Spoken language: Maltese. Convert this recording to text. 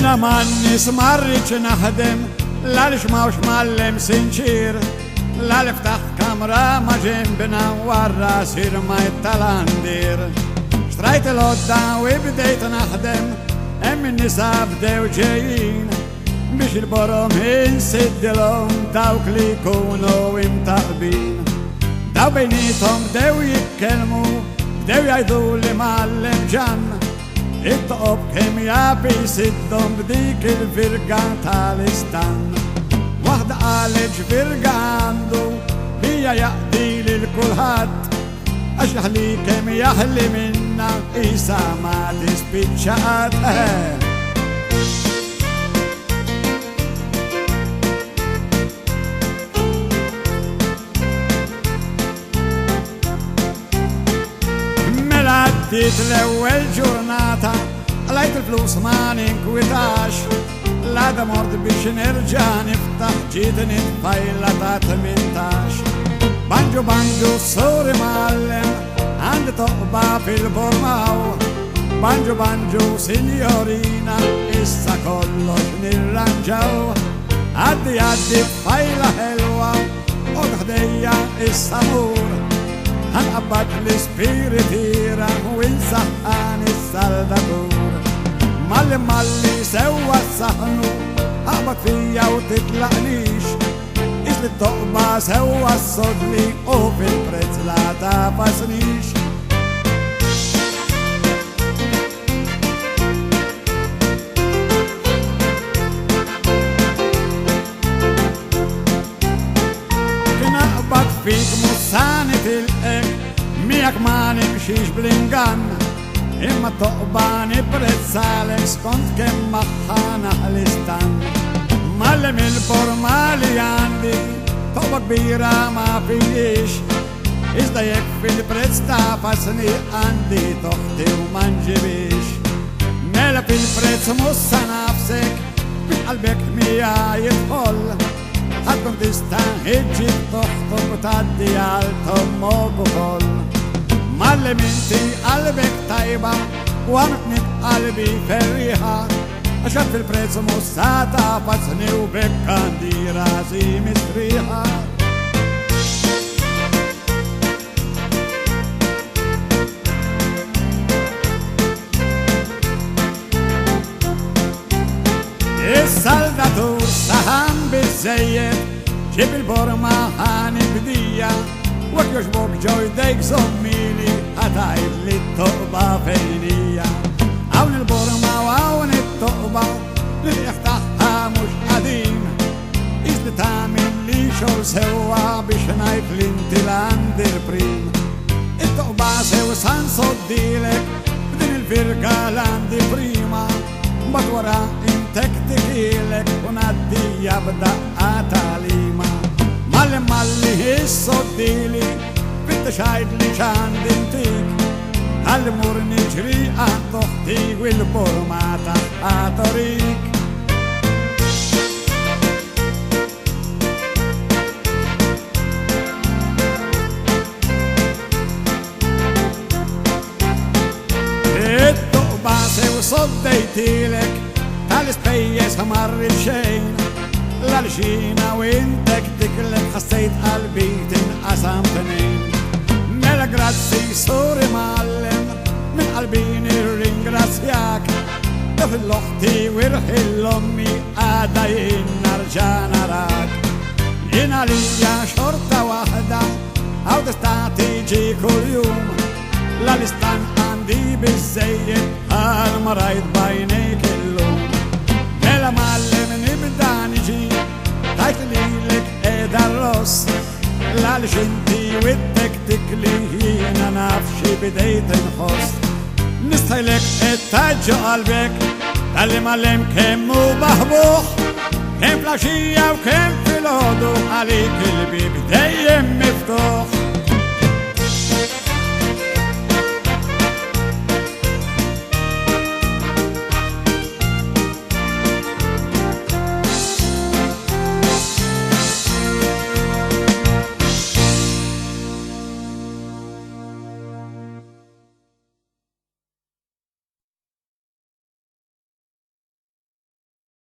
انا ما الناس مريتش نخدم لا لشماوش معلم سنشير لا لفتح كاميرا ما جنبنا ورا سير ما التلاندير اشتريت الأوضة وبديت نخدم ام النساء بداو جايين مش البرم نسد لهم داوك اللي يكونوا متعبين داو بينيتهم بداو يتكلموا بداو يعيدوا لي معلم جنة الطقب كيمياء بيسدهم بديك الفرقة تالستان واحدة قالت فرقة عنده هي يقضي للكل هاد اشرح لي كيمياء اللي منا إيسا ما تثبت شقات عديت الأول جورناتا لقيت الفلوس ما ننكوتاش لا ده مرض بيش نرجع نفتح جيت نتفايلة 18 بانجو بانجو سوري معلم عندي طقبة في البرماو بانجو بانجو سينيورينا إسا كلش نرانجاو عدي عدي فايلة حلوة وهدية إسا مور هنقبض السبيريتيرا ونسحقان السلدادور مالي سوى الصحن اقبض فيا وتطلعنيش اسم الطقبة سوى الصدلي وفي البريتز لا تفسنيش نقبض فيك مسانة الإك ميك ما نمشيش بلنجان إما الطقباني بريتسالكس كنت كم مخانة لستان معلم البرمالي عندي طقبة كبيرة ما فيش إذا يكفي البريتس تفسني عندي تختي وما نجيبيش مالا في البريتس مصة نفسك بقلبك مياه يدخل هتكون تستاهل جيب تخطب وتعدي عالتم وبخل معلم انتي قلبك طيبة وانتني قلبي فريحة اشوف في البريتس مصاتا فاسني وبك عندي راسي مستريحة السلدادور سهم بالزيت جيب البرمة هنبدية وكيوش بوك جوي ديك زميلي هتعيد لي الطقبة فينية عون البرمة وعون الطقبة للإفتحها مش قديم إذا تعمل لي شو سوا بشنايك لنتي لاند البريم الطقبة سوا سانصد ديلك بدين الفرقة لاند بريما بطورة انتك تكيلك ونادي يبدأ تعليما مالي الصديلي بنت شايد لي شان دنتيك هالمورني جري أختي والبرماتا طريق الطقبة سوى صديتيلك هالسبيس همر الشين لا لشينا وانتك تكلك حسيت قلبي تنقسم تنين ميلا جراتسي سوري معلم من قلبي نرينجراسياك ده في اللوختي ورحل امي قادين نرجع نراك هنا ليا شرطة واحدة او تستعتيجي كل يوم لا لستان عندي بالزيت هالمرايد بعينيك اللوم ميلا معلم نبدا نجي تايتليلك ايدا الرص لا لشنتي ودك تكلي هنا نفشي بديت نخص نستهلك اتاج قلبك تالي معلم كم وبهبوح كم فلاشية وكم في الهدوء عليك البيب دايم مفتوح